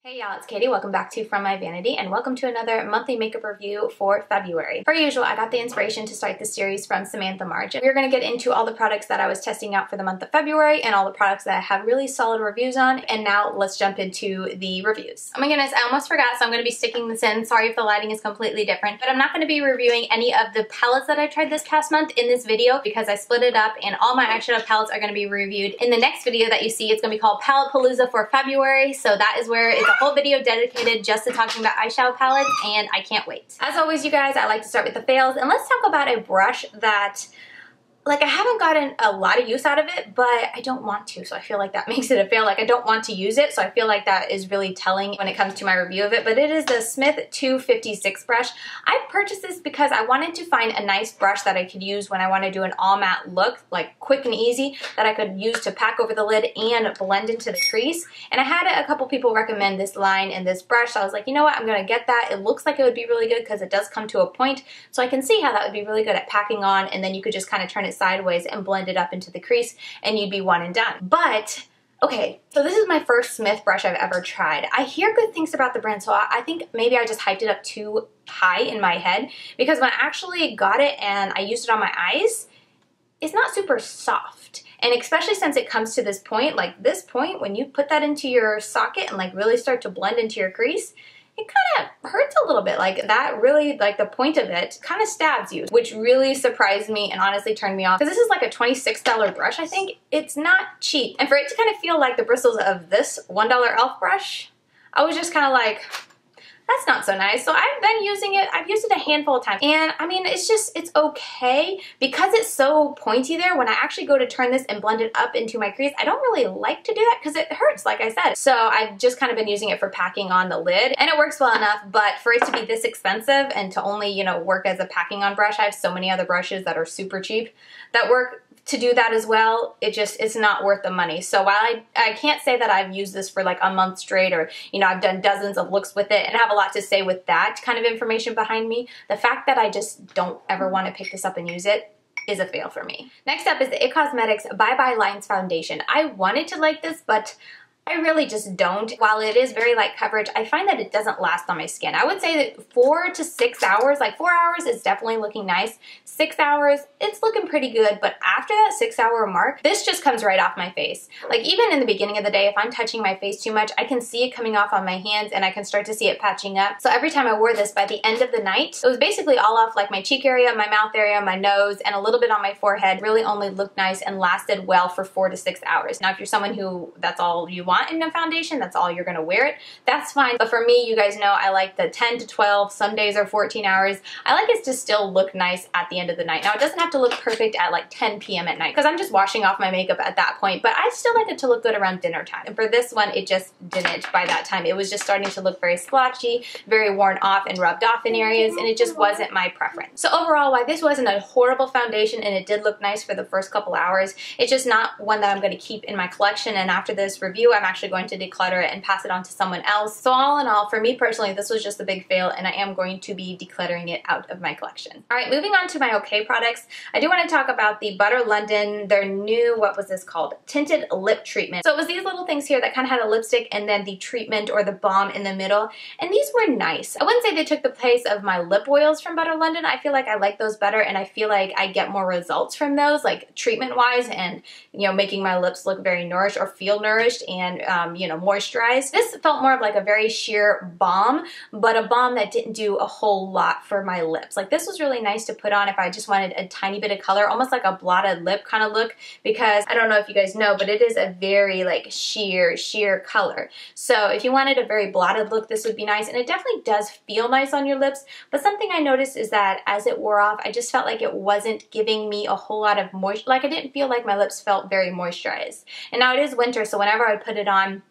Hey y'all, it's Katie. Welcome back to From My Vanity and welcome to another monthly makeup review for February. Per usual, I got the inspiration to start this series from Samantha March. We're going to get into all the products that I was testing out for the month of February and all the products that I have really solid reviews on. And now let's jump into the reviews. Oh my goodness, I almost forgot, so I'm going to be sticking this in. Sorry if the lighting is completely different, but I'm not going to be reviewing any of the palettes that I tried this past month in this video because I split it up and all my eyeshadow palettes are going to be reviewed in the next video that you see. It's going to be called Palette Palooza for February, so that is where it's a whole video dedicated just to talking about eyeshadow palettes, and I can't wait. As always, you guys, I like to start with the fails, and let's talk about a brush that, like, I haven't gotten a lot of use out of it, but I don't want to, so I feel like that makes it a fail. Like, I don't want to use it, so I feel like that is really telling when it comes to my review of it, but it is the Smith 256 brush. I purchased this because I wanted to find a nice brush that I could use when I want to do an all matte look, like quick and easy, that I could use to pack over the lid and blend into the crease. And I had a couple people recommend this line and this brush, so I was like, you know what, I'm going to get that. It looks like it would be really good because it does come to a point, so I can see how that would be really good at packing on, and then you could just kind of turn it sideways and blend it up into the crease and you'd be one and done. But okay, so this is my first Smith brush I've ever tried. I hear good things about the brand, so I think maybe I just hyped it up too high in my head, because when I actually got it and I used it on my eyes, it's not super soft. And especially since it comes to this point, like this point, when you put that into your socket and like really start to blend into your crease, it kind of hurts a little bit. Like that really, like the point of it kind of stabs you, which really surprised me and honestly turned me off. Because this is like a $26 brush, I think. It's not cheap. And for it to kind of feel like the bristles of this $1 e.l.f. brush, I was just kind of like, that's not so nice. So I've been using it. I've used it a handful of times. And I mean, it's okay. Because it's so pointy there, when I actually go to turn this and blend it up into my crease, I don't really like to do that because it hurts, like I said. So I've just kind of been using it for packing on the lid. And it works well enough, but for it to be this expensive and to only, you know, work as a packing on brush, I have so many other brushes that are super cheap that work to do that as well. It's not worth the money. So while I can't say that I've used this for like a month straight, or, you know, I've done dozens of looks with it and have a lot to say with that kind of information behind me, the fact that I just don't ever want to pick this up and use it is a fail for me. Next up is the IT Cosmetics Bye Bye Lines Foundation. I wanted to like this, but I really just don't. While it is very light coverage, I find that it doesn't last on my skin. I would say that 4 to 6 hours, like 4 hours is definitely looking nice. 6 hours, it's looking pretty good, but after that 6 hour mark, this just comes right off my face. Like even in the beginning of the day, if I'm touching my face too much, I can see it coming off on my hands and I can start to see it patching up. So every time I wore this, by the end of the night, it was basically all off like my cheek area, my mouth area, my nose, and a little bit on my forehead. Really only looked nice and lasted well for 4 to 6 hours. Now, if you're someone who that's all you want in a foundation, that's all you're gonna wear it, that's fine. But for me, you guys know I like the 10 to 12, some days are 14 hours. I like it to still look nice at the end of the night. Now, it doesn't have to look perfect at like 10 p.m. at night because I'm just washing off my makeup at that point, but I still like it to look good around dinner time. And for this one, it just didn't by that time. It was just starting to look very splotchy, very worn off and rubbed off in areas, and it just wasn't my preference. So overall, while this wasn't a horrible foundation and it did look nice for the first couple hours, it's just not one that I'm going to keep in my collection. And after this review, I'm actually going to declutter it and pass it on to someone else. So all in all, for me personally, this was just a big fail, and I am going to be decluttering it out of my collection. All right, moving on to my okay products, I do want to talk about the Butter London, their new, what was this called? Tinted lip treatment. So it was these little things here that kind of had a lipstick and then the treatment or the balm in the middle, and these were nice. I wouldn't say they took the place of my lip oils from Butter London. I feel like I like those better, and I feel like I get more results from those, like treatment wise, and, you know, making my lips look very nourished or feel nourished and, you know, moisturized. This felt more of like a very sheer balm, but a balm that didn't do a whole lot for my lips. Like this was really nice to put on if I just wanted a tiny bit of color, almost like a blotted lip kind of look, because I don't know if you guys know, but it is a very like sheer color. So if you wanted a very blotted look, this would be nice, and it definitely does feel nice on your lips. But something I noticed is that as it wore off, I just felt like it wasn't giving me a whole lot of moisture. Like I didn't feel like my lips felt very moisturized. And now it is winter, so whenever I put it on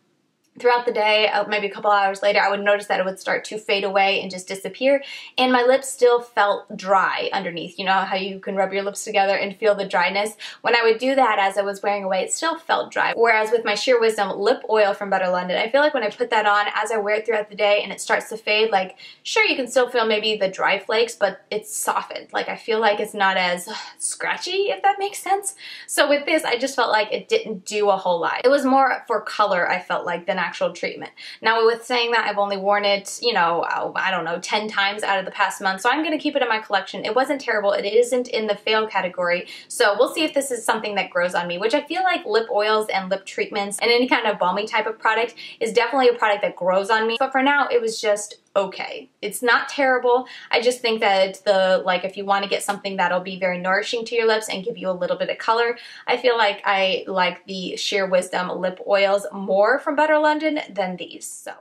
throughout the day, maybe a couple hours later, I would notice that it would start to fade away and just disappear, and my lips still felt dry underneath. You know how you can rub your lips together and feel the dryness? When I would do that as I was wearing away, it still felt dry. Whereas with my Sheer Wisdom lip oil from Butter London, I feel like when I put that on, as I wear it throughout the day and it starts to fade, like sure, you can still feel maybe the dry flakes, but it's softened. Like I feel like it's not as scratchy, if that makes sense. So with this, I just felt like it didn't do a whole lot. It was more for color, I felt like, than actual treatment. Now with saying that, I've only worn it, you know, I don't know, 10 times out of the past month, so I'm going to keep it in my collection. It wasn't terrible. It isn't in the fail category, so we'll see if this is something that grows on me, which I feel like lip oils and lip treatments and any kind of balmy type of product is definitely a product that grows on me. But for now, it was just okay. It's not terrible. I just think that if you want to get something that'll be very nourishing to your lips and give you a little bit of color, I feel like I like the Sheer Wisdom lip oils more from Better London than these. So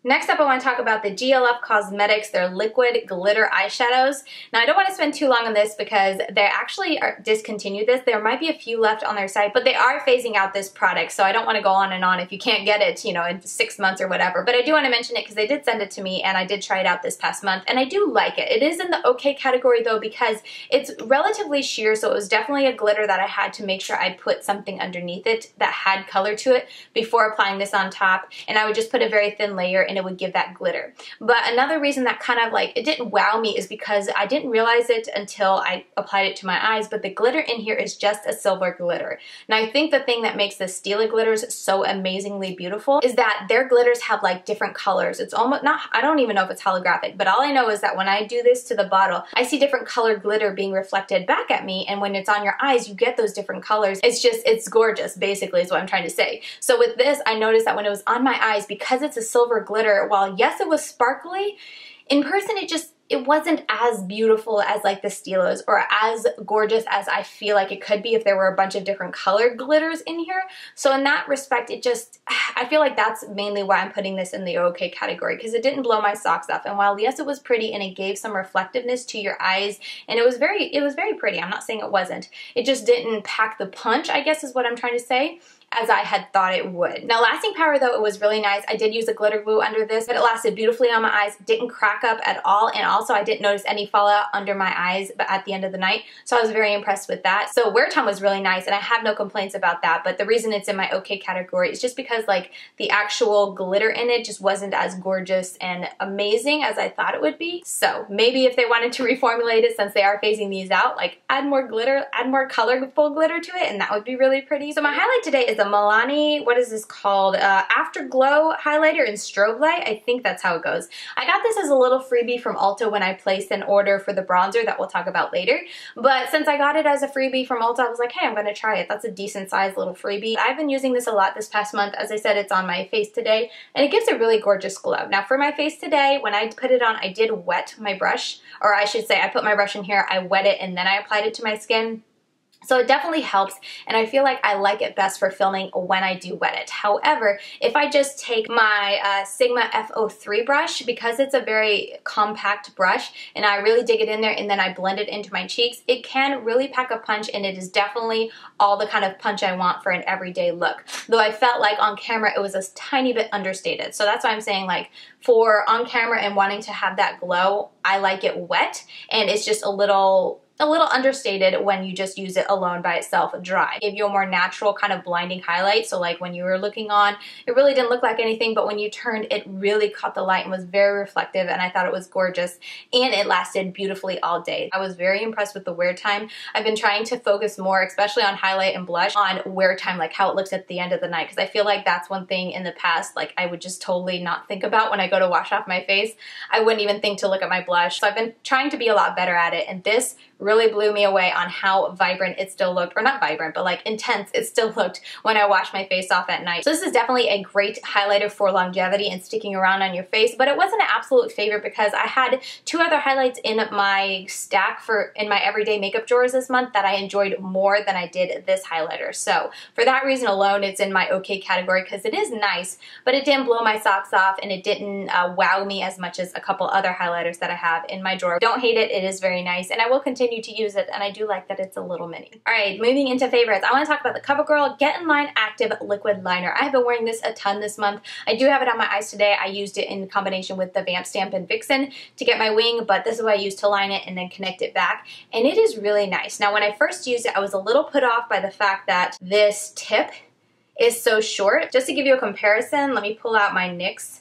next up, I want to talk about the GLF Cosmetics, their liquid glitter eyeshadows. Now, I don't want to spend too long on this because they actually discontinued this. There might be a few left on their site, but they are phasing out this product, so I don't want to go on and on if you can't get it, you know, in 6 months or whatever. But I do want to mention it because they did send it to me, and I did try it out this past month, and I do like it. It is in the okay category, though, because it's relatively sheer, so it was definitely a glitter that I had to make sure I put something underneath it that had color to it before applying this on top, and I would just put a very thin layer and it would give that glitter. But another reason that kind of like, it didn't wow me is because I didn't realize it until I applied it to my eyes, but the glitter in here is just a silver glitter. Now I think the thing that makes the Stila glitters so amazingly beautiful is that their glitters have like different colors. It's almost not, I don't even know if it's holographic, but all I know is that when I do this to the bottle, I see different colored glitter being reflected back at me, and when it's on your eyes, you get those different colors. It's gorgeous, basically, is what I'm trying to say. So with this, I noticed that when it was on my eyes, because it's a silver glitter, while yes, it was sparkly, in person it wasn't as beautiful as like the Stilas or as gorgeous as I feel like it could be if there were a bunch of different colored glitters in here. So in that respect, I feel like that's mainly why I'm putting this in the okay category, because it didn't blow my socks off. And while yes, it was pretty and it gave some reflectiveness to your eyes, and it was very pretty. I'm not saying it wasn't. It just didn't pack the punch, I guess is what I'm trying to say, as I had thought it would. Now, lasting power, though, it was really nice. I did use a glitter glue under this, but it lasted beautifully on my eyes, didn't crack up at all, and also I didn't notice any fallout under my eyes but at the end of the night, so I was very impressed with that. So wear time was really nice, and I have no complaints about that, but the reason it's in my okay category is just because like the actual glitter in it just wasn't as gorgeous and amazing as I thought it would be. So maybe if they wanted to reformulate it, since they are phasing these out, like add more glitter, add more colorful glitter to it, and that would be really pretty. So my highlight today is the Milani, what is this called? Afterglow highlighter in Strobelight. I think that's how it goes. I got this as a little freebie from Ulta when I placed an order for the bronzer that we'll talk about later. But since I got it as a freebie from Ulta, I was like, hey, I'm going to try it. That's a decent sized little freebie. I've been using this a lot this past month. As I said, it's on my face today, and it gives a really gorgeous glow. Now for my face today, when I put it on, I did wet my brush, or I should say I put my brush in here, I wet it, and then I applied it to my skin. So it definitely helps, and I feel like I like it best for filming when I do wet it. However, if I just take my Sigma F03 brush, because it's a very compact brush, and I really dig it in there and then I blend it into my cheeks, it can really pack a punch, and it is definitely all the kind of punch I want for an everyday look. Though I felt like on camera it was a tiny bit understated. So that's why I'm saying, like, for on camera and wanting to have that glow, I like it wet, and it's just a little understated when you just use it alone by itself dry. It gave you a more natural kind of blinding highlight, so like when you were looking on, it really didn't look like anything, but when you turned, it really caught the light and was very reflective, and I thought it was gorgeous, and it lasted beautifully all day. I was very impressed with the wear time. I've been trying to focus more, especially on highlight and blush, on wear time, like how it looks at the end of the night, because I feel like that's one thing in the past, like I would just totally not think about when I go to wash off my face. I wouldn't even think to look at my blush. So I've been trying to be a lot better at it, and this really blew me away on how vibrant it still looked, or not vibrant, but like intense it still looked when I washed my face off at night. So this is definitely a great highlighter for longevity and sticking around on your face, but it wasn't an absolute favorite because I had two other highlights in my stack in my everyday makeup drawers this month that I enjoyed more than I did this highlighter. So for that reason alone, it's in my okay category because it is nice, but it didn't blow my socks off, and it didn't wow me as much as a couple other highlighters that I have in my drawer. Don't hate it, it is very nice, and I will continue to use it, and I do like that it's a little mini. Alright, moving into favorites, I want to talk about the CoverGirl Get In Line Active Liquid Liner. I have been wearing this a ton this month. I do have it on my eyes today. I used it in combination with the Vamp Stamp and Vixen to get my wing, but this is what I used to line it and then connect it back, and it is really nice. Now when I first used it, I was a little put off by the fact that this tip is so short. Just to give you a comparison, let me pull out my NYX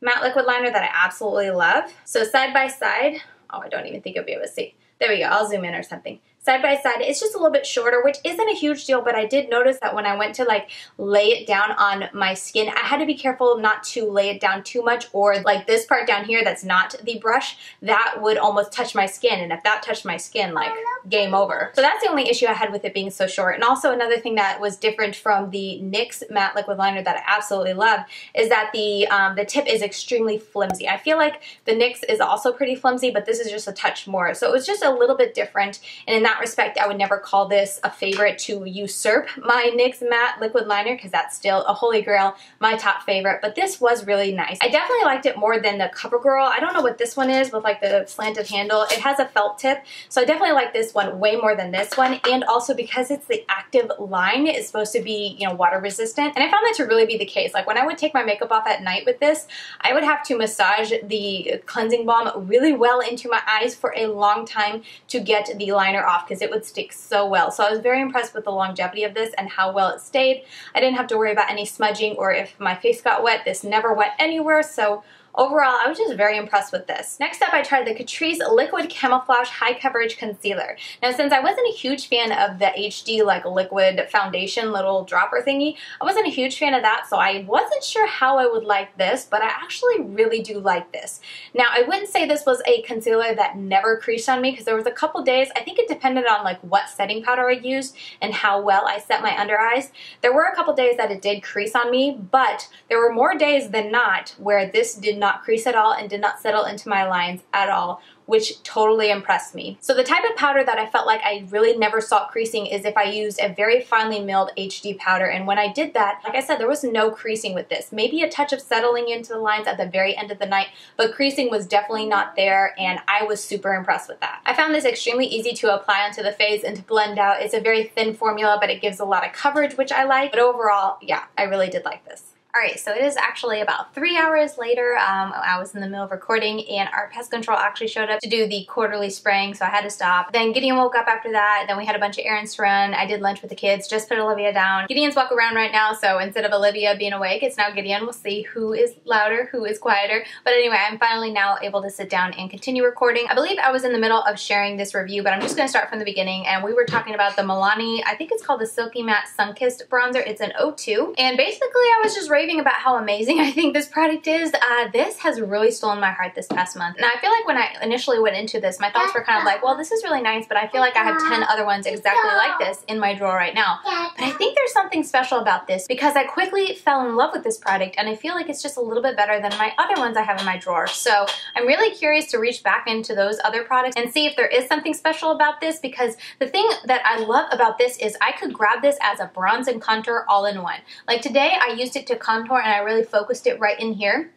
matte liquid liner that I absolutely love. So side by side, oh, I don't even think you'll be able to see. There we go, I'll zoom in or something. side by side. It's just a little bit shorter, which isn't a huge deal, but I did notice that when I went to like lay it down on my skin, I had to be careful not to lay it down too much, or like this part down here that's not the brush, that would almost touch my skin, and if that touched my skin, like game over. So that's the only issue I had with it being so short. And also another thing that was different from the NYX matte liquid liner that I absolutely love is that the tip is extremely flimsy. I feel like the NYX is also pretty flimsy, but this is just a touch more. So it was just a little bit different, and in that respect, I would never call this a favorite to usurp my NYX matte liquid liner, because that's still a holy grail, my top favorite, but this was really nice. I definitely liked it more than the Covergirl. I don't know what this one is with like the slanted handle. It has a felt tip, so I definitely like this one way more than this one, and also because it's the active line, it's supposed to be, you know, water resistant, and I found that to really be the case. Like when I would take my makeup off at night with this, I would have to massage the cleansing balm really well into my eyes for a long time to get the liner off, because it would stick so well. So I was very impressed with the longevity of this and how well it stayed. I didn't have to worry about any smudging, or if my face got wet, this never wet anywhere. So overall, I was just very impressed with this. Next up, I tried the Catrice Liquid Camouflage High Coverage Concealer. Now, since I wasn't a huge fan of the HD like liquid foundation little dropper thingy, I wasn't a huge fan of that, so I wasn't sure how I would like this, but I actually really do like this. Now, I wouldn't say this was a concealer that never creased on me, because there was a couple days, I think it depended on like what setting powder I used and how well I set my under eyes. There were a couple days that it did crease on me, but there were more days than not where this did not crease at all and did not settle into my lines at all, which totally impressed me. So the type of powder that I felt like I really never saw creasing is if I used a very finely milled HD powder, and when I did that, like I said, there was no creasing with this. Maybe a touch of settling into the lines at the very end of the night, but creasing was definitely not there, and I was super impressed with that. I found this extremely easy to apply onto the face and to blend out. It's a very thin formula, but it gives a lot of coverage, which I like. But overall, yeah, I really did like this. Alright, so it is actually about 3 hours later. I was in the middle of recording, and our pest control actually showed up to do the quarterly spraying, so I had to stop. Then Gideon woke up after that, then we had a bunch of errands to run. I did lunch with the kids, just put Olivia down. Gideon's walking around right now, so instead of Olivia being awake, it's now Gideon. We'll see who is louder, who is quieter. But anyway, I'm finally now able to sit down and continue recording. I believe I was in the middle of sharing this review, but I'm just going to start from the beginning, and we were talking about the Milani, I think it's called the Silky Matte Sunkissed Bronzer. It's an 02, and basically I was just raving about how amazing I think this product is. This has really stolen my heart this past month. Now, I feel like when I initially went into this, my thoughts were kind of like, well, this is really nice, but I feel like I have 10 other ones exactly like this in my drawer right now. But I think there's something special about this, because I quickly fell in love with this product, and I feel like it's just a little bit better than my other ones I have in my drawer. So I'm really curious to reach back into those other products and see if there is something special about this, because the thing that I love about this is I could grab this as a bronze and contour all in one. Like today, I used it to contour, and I really focused it right in here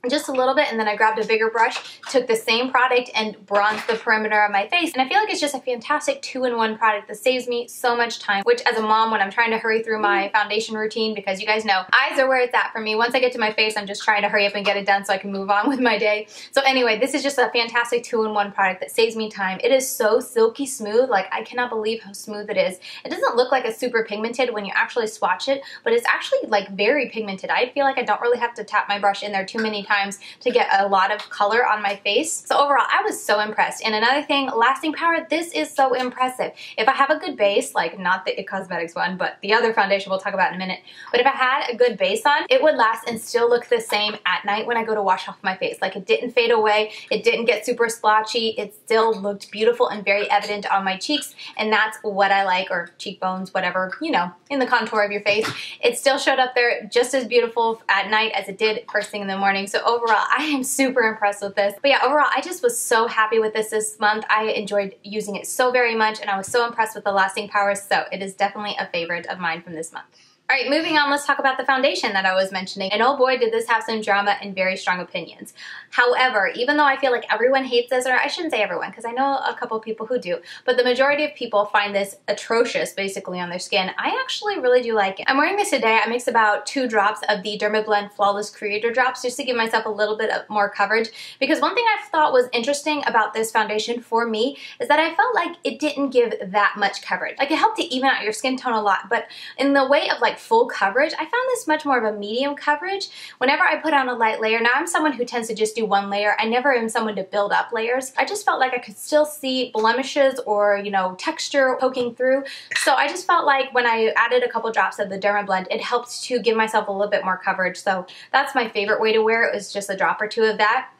just a little bit, and then I grabbed a bigger brush, took the same product and bronzed the perimeter of my face, and I feel like it's just a fantastic 2-in-1 product that saves me so much time, which as a mom, when I'm trying to hurry through my foundation routine, because you guys know, eyes are where it's at for me. Once I get to my face, I'm just trying to hurry up and get it done so I can move on with my day. So anyway, this is just a fantastic 2-in-1 product that saves me time. It is so silky smooth, like I cannot believe how smooth it is. It doesn't look like it's super pigmented when you actually swatch it, but it's actually like very pigmented. I feel like I don't really have to tap my brush in there too many times to get a lot of color on my face. So overall, I was so impressed. And another thing, lasting power, this is so impressive. If I have a good base, like not the IT Cosmetics one, but the other foundation we'll talk about in a minute, but if I had a good base on, it would last and still look the same at night when I go to wash off my face. Like it didn't fade away, it didn't get super splotchy, it still looked beautiful and very evident on my cheeks, and that's what I like, or cheekbones, whatever, you know, in the contour of your face. It still showed up there just as beautiful at night as it did first thing in the morning. So overall, I am super impressed with this. But yeah, overall, I just was so happy with this month. I enjoyed using it so very much, and I was so impressed with the lasting power, so it is definitely a favorite of mine from this month. Alright, moving on, let's talk about the foundation that I was mentioning. And oh boy, did this have some drama and very strong opinions. However, even though I feel like everyone hates this, or I shouldn't say everyone, because I know a couple people who do, but the majority of people find this atrocious, basically, on their skin, I actually really do like it. I'm wearing this today. I mixed about 2 drops of the Dermablend Flawless Creator Drops just to give myself a little bit of more coverage, because one thing I thought was interesting about this foundation for me is that I felt like it didn't give that much coverage. Like, it helped to even out your skin tone a lot, but in the way of like full coverage. I found this much more of a medium coverage. Whenever I put on a light layer, now I'm someone who tends to just do one layer. I never am someone to build up layers. I just felt like I could still see blemishes or, you know, texture poking through. So I just felt like when I added a couple drops of the Derma Blend, it helped to give myself a little bit more coverage. So that's my favorite way to wear it, was just a drop or two of that.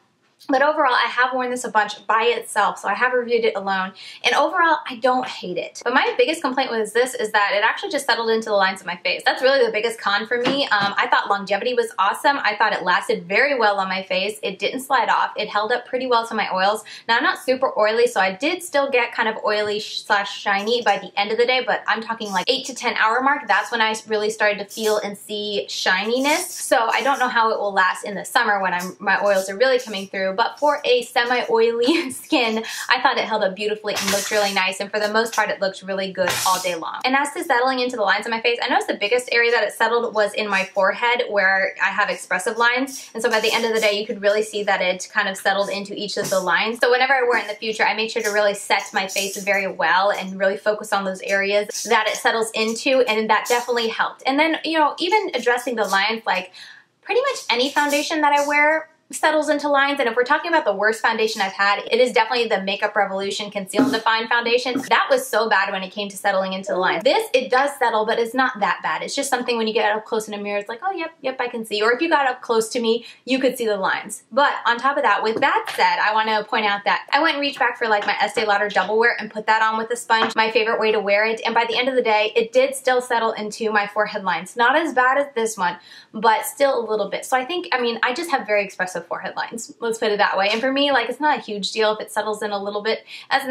But overall, I have worn this a bunch by itself, so I have reviewed it alone. And overall, I don't hate it. But my biggest complaint with this is that it actually just settled into the lines of my face. That's really the biggest con for me. I thought longevity was awesome. I thought it lasted very well on my face. It didn't slide off. It held up pretty well to my oils. Now, I'm not super oily, so I did still get kind of oily slash shiny by the end of the day, but I'm talking like 8 to 10 hour mark. That's when I really started to feel and see shininess. So I don't know how it will last in the summer when my oils are really coming through. But for a semi-oily skin, I thought it held up beautifully and looked really nice, and for the most part it looked really good all day long. And as to settling into the lines of my face, I noticed the biggest area that it settled was in my forehead, where I have expressive lines, and so by the end of the day you could really see that it kind of settled into each of the lines. So whenever I wear it in the future, I make sure to really set my face very well and really focus on those areas that it settles into, and that definitely helped. And then, you know, even addressing the lines, like pretty much any foundation that I wear settles into lines. And if we're talking about the worst foundation I've had, it is definitely the Makeup Revolution Conceal and Define foundation. That was so bad when it came to settling into the lines. This, it does settle, but it's not that bad. It's just something when you get up close in a mirror, it's like, oh, yep, I can see. Or if you got up close to me, you could see the lines. But on top of that, with that said, I want to point out that I went and reached back for like my Estee Lauder Double Wear and put that on with a sponge, my favorite way to wear it. And by the end of the day, it did still settle into my forehead lines. Not as bad as this one, but still a little bit. So I think, I mean, I just have very expressive forehead lines. Let's put it that way. And for me, like, it's not a huge deal if it settles in a little bit. That's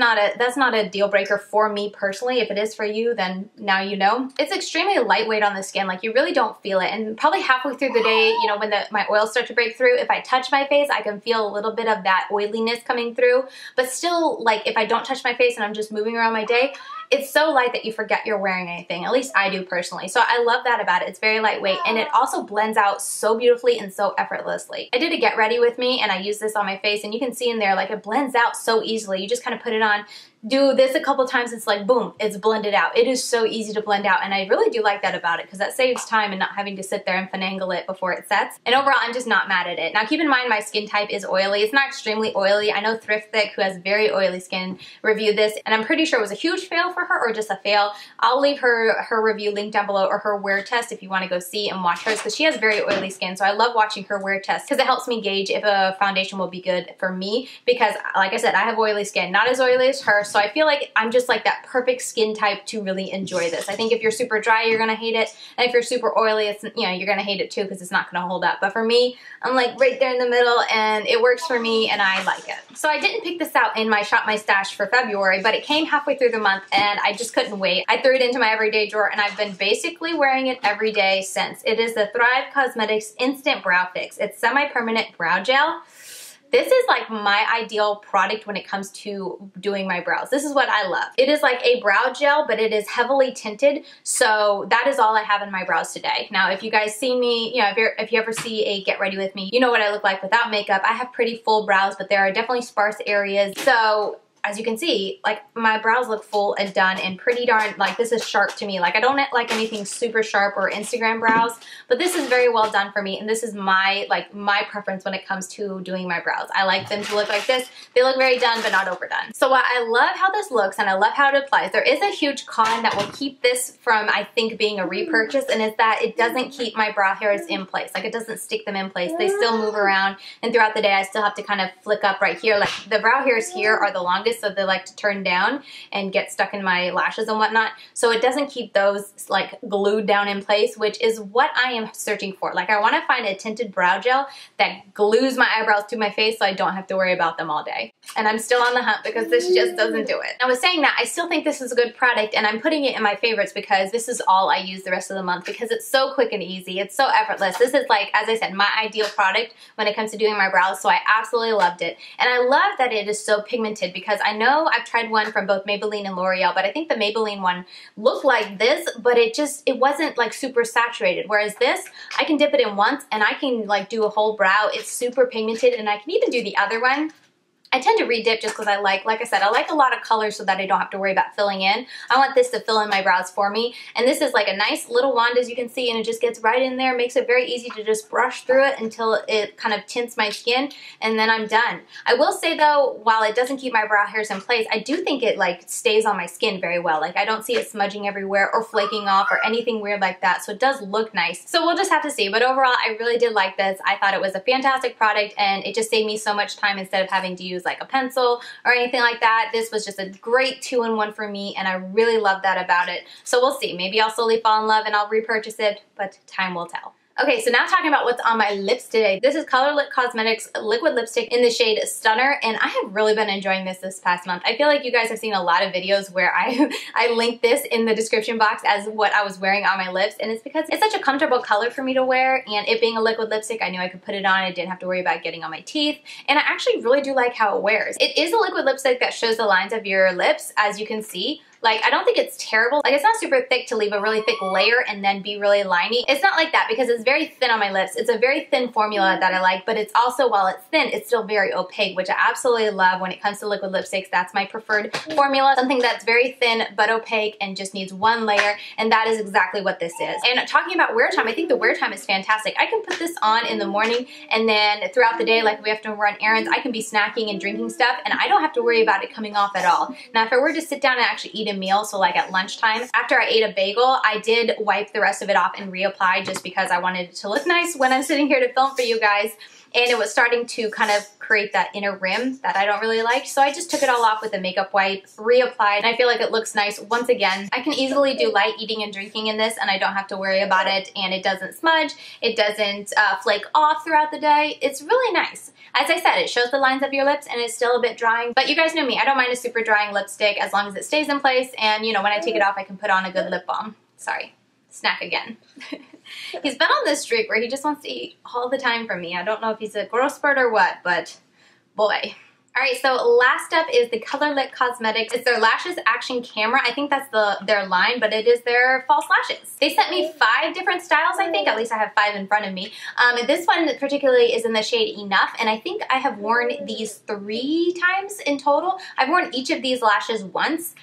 not a deal breaker for me personally. If it is for you, then now you know. It's extremely lightweight on the skin. Like, you really don't feel it. And probably halfway through the day, you know, when my oils start to break through, if I touch my face, I can feel a little bit of that oiliness coming through. But still, like, if I don't touch my face and I'm just moving around my day, it's so light that you forget you're wearing anything. At least I do personally. So I love that about it. It's very lightweight, and it also blends out so beautifully and so effortlessly. I did a Get Ready with me, and I used this on my face, and you can see in there, like, it blends out so easily. You just kind of put it on, do this a couple times, it's like, boom, it's blended out. It is so easy to blend out, and I really do like that about it, because that saves time and not having to sit there and finagle it before it sets. And overall, I'm just not mad at it. Now, keep in mind, my skin type is oily. It's not extremely oily. I know Thrift, who has very oily skin, reviewed this, and I'm pretty sure it was a huge fail for her, or just a fail. I'll leave her review link down below, or her wear test if you want to go see and watch hers, because she has very oily skin, so I love watching her wear test, because it helps me gauge if a foundation will be good for me, because like I said, I have oily skin, not as oily as her, so I feel like I'm just like that perfect skin type to really enjoy this. I think if you're super dry, you're gonna hate it, and if you're super oily, it's, you know, you're gonna hate it too, because it's not gonna hold up. But for me, I'm like right there in the middle, and it works for me, and I like it. So I didn't pick this out in my Shop My Stash for February, but it came halfway through the month, and I just couldn't wait. I threw it into my everyday drawer, and I've been basically wearing it every day since. It is the Thrive Cosmetics Instant Brow Fix. It's semi-permanent brow gel. This is like my ideal product when it comes to doing my brows. This is what I love. It is like a brow gel, but it is heavily tinted, so that is all I have in my brows today. Now, if you guys see me, you know, if you ever see a Get Ready With Me, you know what I look like without makeup. I have pretty full brows, but there are definitely sparse areas. So as you can see, like, my brows look full and done and pretty darn, like, this is sharp to me. Like, I don't like anything super sharp or Instagram brows, but this is very well done for me, and this is my, like, my preference when it comes to doing my brows. I like them to look like this. They look very done, but not overdone. So while I love how this looks and I love how it applies, there is a huge con that will keep this from, I think, being a repurchase, and it's that it doesn't keep my brow hairs in place. Like, it doesn't stick them in place. They still move around, and throughout the day, I still have to kind of flick up right here. Like, the brow hairs here are the longest, so they like to turn down and get stuck in my lashes and whatnot. So it doesn't keep those like glued down in place, which is what I am searching for. Like, I want to find a tinted brow gel that glues my eyebrows to my face so I don't have to worry about them all day. And I'm still on the hunt because this just doesn't do it. I was saying that I still think this is a good product, and I'm putting it in my favorites because this is all I use the rest of the month, because it's so quick and easy. It's so effortless. This is, like, as I said, my ideal product when it comes to doing my brows, so I absolutely loved it. And I love that it is so pigmented, because I know I've tried one from both Maybelline and L'Oreal, but I think the Maybelline one looked like this, but it wasn't like super saturated. Whereas this, I can dip it in once and I can like do a whole brow. It's super pigmented, and I can even do the other one. I tend to re-dip just because like I said, I like a lot of colors so that I don't have to worry about filling in. I want this to fill in my brows for me. And this is like a nice little wand, as you can see, and it just gets right in there, makes it very easy to just brush through it until it kind of tints my skin, and then I'm done. I will say though, while it doesn't keep my brow hairs in place, I do think it like stays on my skin very well. Like I don't see it smudging everywhere or flaking off or anything weird like that, so it does look nice. So we'll just have to see, but overall I really did like this. I thought it was a fantastic product, and it just saved me so much time instead of having to use like a pencil or anything like that. This was just a great 2-in-1 for me, and I really love that about it. So we'll see. Maybe I'll slowly fall in love and I'll repurchase it, but time will tell. Okay, so now talking about what's on my lips today. This is ColourLit Cosmetics liquid lipstick in the shade Stunner, and I have really been enjoying this past month. I feel like you guys have seen a lot of videos where I link this in the description box as what I was wearing on my lips, and it's because it's such a comfortable color for me to wear, and it being a liquid lipstick, I knew I could put it on. I didn't have to worry about getting on my teeth, and I actually really do like how it wears. It is a liquid lipstick that shows the lines of your lips, as you can see. Like, I don't think it's terrible. Like, it's not super thick to leave a really thick layer and then be really liney. It's not like that because it's very thin on my lips. It's a very thin formula that I like, but it's also, while it's thin, it's still very opaque, which I absolutely love when it comes to liquid lipsticks. That's my preferred formula. Something that's very thin but opaque and just needs one layer, and that is exactly what this is. And talking about wear time, I think the wear time is fantastic. I can put this on in the morning, and then throughout the day, like if we have to run errands, I can be snacking and drinking stuff, and I don't have to worry about it coming off at all. Now, if I were to sit down and actually eat a meal, so like at lunchtime, after I ate a bagel, I did wipe the rest of it off and reapply just because I wanted it to look nice when I'm sitting here to film for you guys. And it was starting to kind of create that inner rim that I don't really like. So I just took it all off with a makeup wipe, reapplied, and I feel like it looks nice. Once again, I can easily do light eating and drinking in this, and I don't have to worry about it, and it doesn't smudge, it doesn't flake off throughout the day. It's really nice. As I said, it shows the lines of your lips, and it's still a bit drying, but you guys know me. I don't mind a super drying lipstick as long as it stays in place, and you know, when I take it off, I can put on a good lip balm. Sorry, snack again. He's been on this streak where he just wants to eat all the time from me. I don't know if he's a growth spurt or what, but boy. Alright, so last up is the ColourLit Cosmetics. It's their Lashes Action Camera. I think that's their line, but it is their false lashes. They sent me 5 different styles, I think. At least I have 5 in front of me. And this one particularly is in the shade Enough, and I think I have worn these 3 times in total. I've worn each of these lashes once,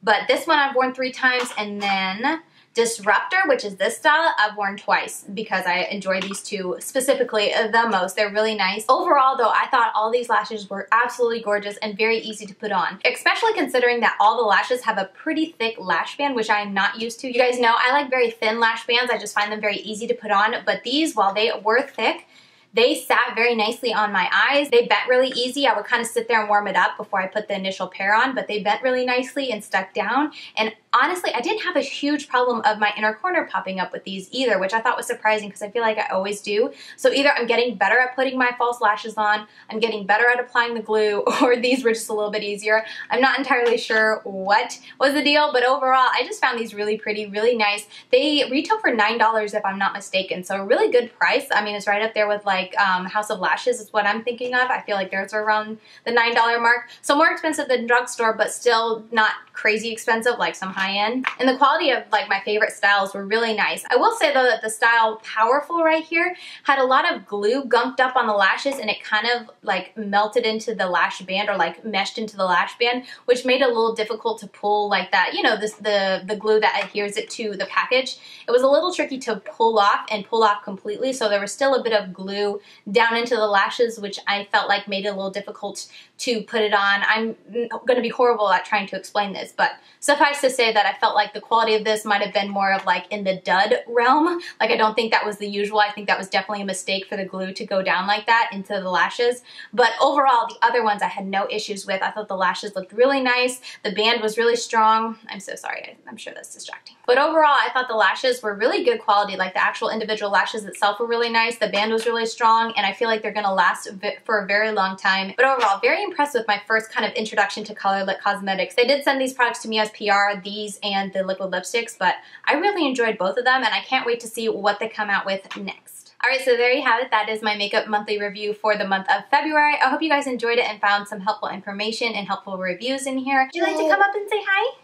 but this one I've worn 3 times, and then Disruptor, which is this style, I've worn twice because I enjoy these 2 specifically the most. They're really nice. Overall though, I thought all these lashes were absolutely gorgeous and very easy to put on, especially considering that all the lashes have a pretty thick lash band, which I'm not used to. You guys know I like very thin lash bands. I just find them very easy to put on, but these, while they were thick, they sat very nicely on my eyes. They bent really easy. I would kind of sit there and warm it up before I put the initial pair on, but they bent really nicely and stuck down. And honestly, I didn't have a huge problem of my inner corner popping up with these either, which I thought was surprising because I feel like I always do. So either I'm getting better at putting my false lashes on, I'm getting better at applying the glue, or these were just a little bit easier. I'm not entirely sure what was the deal, but overall, I just found these really pretty, really nice. They retail for $9 if I'm not mistaken, so a really good price. I mean, it's right up there with like House of Lashes is what I'm thinking of. I feel like theirs are around the $9 mark. So more expensive than drugstore, but still not crazy expensive like some high-end. And the quality of like my favorite styles were really nice. I will say though that the style Powerful right here had a lot of glue gunked up on the lashes, and it kind of like melted into the lash band, or like meshed into the lash band, which made it a little difficult to pull like that, you know, the glue that adheres it to the package. It was a little tricky to pull off and pull off completely, so there was still a bit of glue down into the lashes, which I felt like made it a little difficult to put it on. I'm going to be horrible at trying to explain this, but suffice to say that I felt like the quality of this might have been more of like in the dud realm. Like, I don't think that was the usual. I think that was definitely a mistake for the glue to go down like that into the lashes. But overall, the other ones I had no issues with. I thought the lashes looked really nice. The band was really strong. I'm so sorry. I'm sure that's distracting. But overall, I thought the lashes were really good quality. Like, the actual individual lashes itself were really nice. The band was really strong, and I feel like they're going to last for a very long time. But overall, very impressed with my first kind of introduction to ColourLit Cosmetics. They did send these products to me as PR, these and the liquid lipsticks, but I really enjoyed both of them, and I can't wait to see what they come out with next. Alright, so there you have it. That is my makeup monthly review for the month of February. I hope you guys enjoyed it and found some helpful information and helpful reviews in here. Would you like to come up and say hi?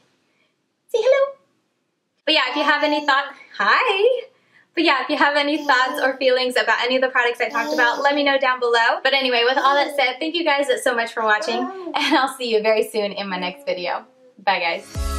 Say hello? But yeah, if you have any thoughts, hi! But yeah, if you have any thoughts or feelings about any of the products I talked about, let me know down below. But anyway, with all that said, thank you guys so much for watching, and I'll see you very soon in my next video. Bye guys.